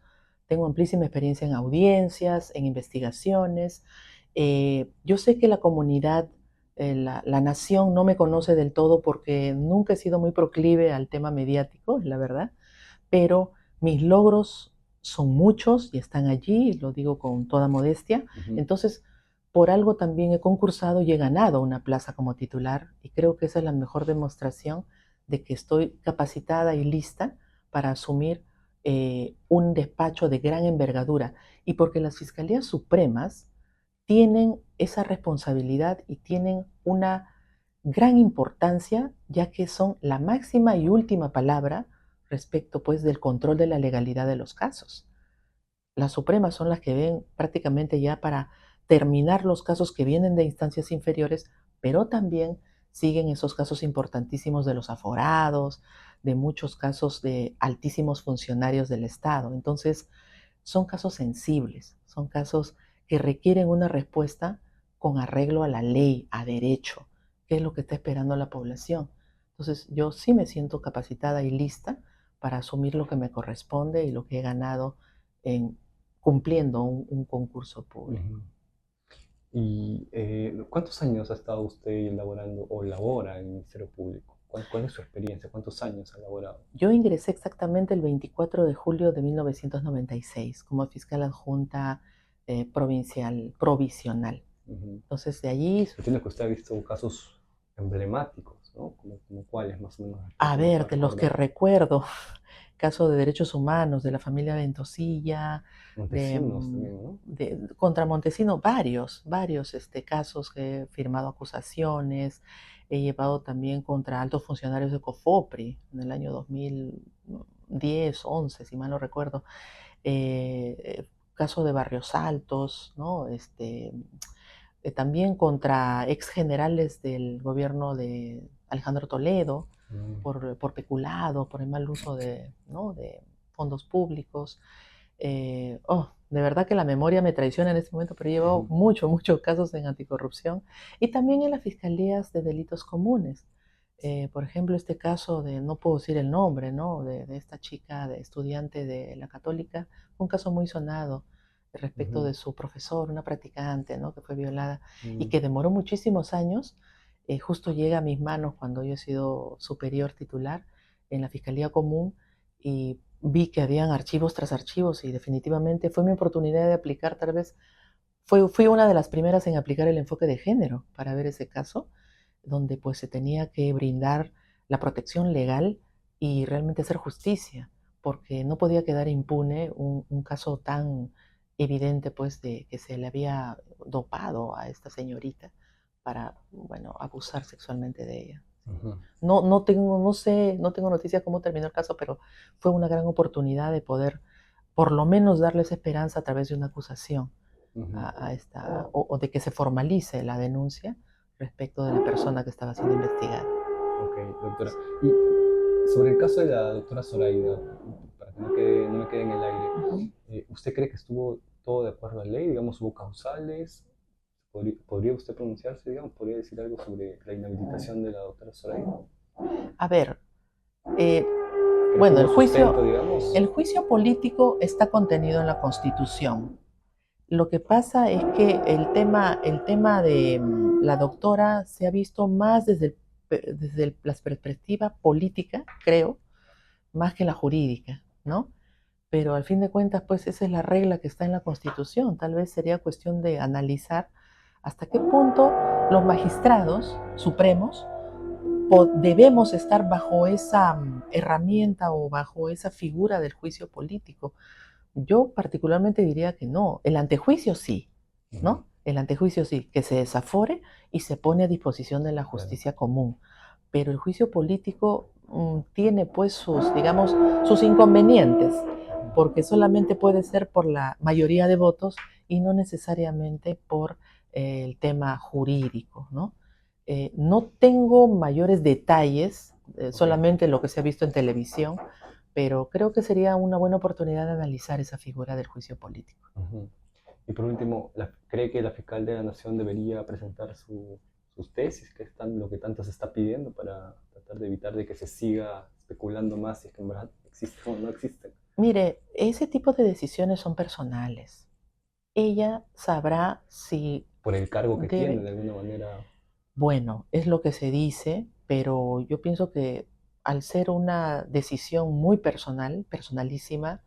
tengo amplísima experiencia en audiencias, en investigaciones. Yo sé que la comunidad, la nación no me conoce del todo porque nunca he sido muy proclive al tema mediático, es la verdad, pero mis logros son muchos y están allí, lo digo con toda modestia. Ujú. Entonces, por algo también he concursado y he ganado una plaza como titular y creo que esa es la mejor demostración de que estoy capacitada y lista para asumir un despacho de gran envergadura y porque las fiscalías supremas tienen esa responsabilidad y tienen una gran importancia, ya que son la máxima y última palabra respecto pues del control de la legalidad de los casos. Las supremas son las que ven prácticamente ya para terminar los casos que vienen de instancias inferiores, pero también siguen esos casos importantísimos de los aforados, de muchos casos de altísimos funcionarios del Estado. Entonces, son casos sensibles, son casos que requieren una respuesta con arreglo a la ley, a derecho, que es lo que está esperando la población. Entonces, yo sí me siento capacitada y lista para asumir lo que me corresponde y lo que he ganado en cumpliendo un concurso público. Ujú. ¿Y cuántos años ha estado usted elaborando o labora en el Ministerio Público? ¿Cuál es su experiencia? ¿Cuántos años ha laborado? Yo ingresé exactamente el 24 de julio de 1996 como fiscal adjunta provisional. Ujú. Entonces, de allí, Entiendo que usted ha visto casos emblemáticos, ¿no? Como cuáles más o menos a nos ver, puede de los que recordar. recuerdo, caso de derechos humanos de la familia Ventosilla, Montesinos también, ¿no? contra Montesinos, varios casos que he firmado acusaciones, he llevado también contra altos funcionarios de COFOPRI en el año 2010, 11, si mal no recuerdo, caso de Barrios Altos, ¿no? También contra ex generales del gobierno de Alejandro Toledo Mm, por peculado, por el mal uso ¿no? de fondos públicos. De verdad que la memoria me traiciona en este momento, pero he llevado ujú, muchos casos en anticorrupción y también en las fiscalías de delitos comunes. Por ejemplo, este caso de, no puedo decir el nombre, ¿no? De esta chica, de estudiante de la Católica, fue un caso muy sonado respecto ujú, de su profesor, una practicante, ¿no? Que fue violada y mm, que demoró muchísimos años. Justo llega a mis manos cuando yo he sido superior titular en la Fiscalía Común y vi que habían archivos tras archivos y definitivamente fue mi oportunidad de aplicar, tal vez, fui una de las primeras en aplicar el enfoque de género para ver ese caso, donde pues se tenía que brindar la protección legal y realmente hacer justicia, porque no podía quedar impune un caso tan evidente pues de que se le había dopado a esta señorita para, bueno, abusar sexualmente de ella. ujú, No tengo noticia cómo terminó el caso, pero fue una gran oportunidad de poder por lo menos darles esperanza a través de una acusación ujú. o de que se formalice la denuncia respecto de la persona que estaba siendo investigada. Ok, doctora. Y sobre el caso de la doctora Zoraida, para que no me quede en el aire, Ujú. ¿usted cree que estuvo todo de acuerdo a la ley? Digamos, ¿hubo causales? ¿Podría usted pronunciarse, digamos? ¿Podría decir algo sobre la inhabilitación de la doctora Zoraida? A ver, eh, ¿Cree que bueno, hubo sustento, digamos? el juicio político está contenido en la Constitución. Lo que pasa es que el tema de la doctora se ha visto más desde la perspectiva política, creo, más que la jurídica, ¿no? Pero al fin de cuentas, pues esa es la regla que está en la Constitución. Tal vez sería cuestión de analizar hasta qué punto los magistrados supremos debemos estar bajo esa herramienta o bajo esa figura del juicio político. Yo particularmente diría que no. El antejuicio sí, Ujú, ¿no? El antejuicio sí, que se desafore y se pone a disposición de la claro. justicia común. Pero el juicio político tiene pues sus, digamos, sus inconvenientes, Ujú, porque solamente puede ser por la mayoría de votos y no necesariamente por el tema jurídico, ¿no? No tengo mayores detalles, ok. solamente lo que se ha visto en televisión, pero creo que sería una buena oportunidad de analizar esa figura del juicio político. Ujú. Y por último, ¿cree que la fiscal de la Nación debería presentar sus tesis, que es lo que tanto se está pidiendo para tratar de evitar de que se siga especulando más si es que en verdad existen o no existen? Mire, ese tipo de decisiones son personales. Ella sabrá si Por el cargo que tiene, debe, de alguna manera. bueno, es lo que se dice, pero yo pienso que al ser una decisión muy personal, personalísima,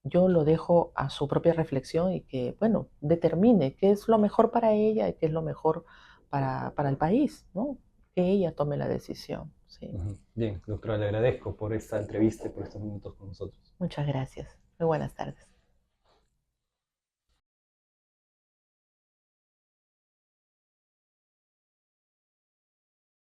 yo lo dejo a su propia reflexión y que, bueno, determine qué es lo mejor para ella y qué es lo mejor para el país, ¿no? Que ella tome la decisión, sí. Ujú. Bien, doctora, le agradezco por esta entrevista y por estos minutos con nosotros. Muchas gracias. Muy buenas tardes.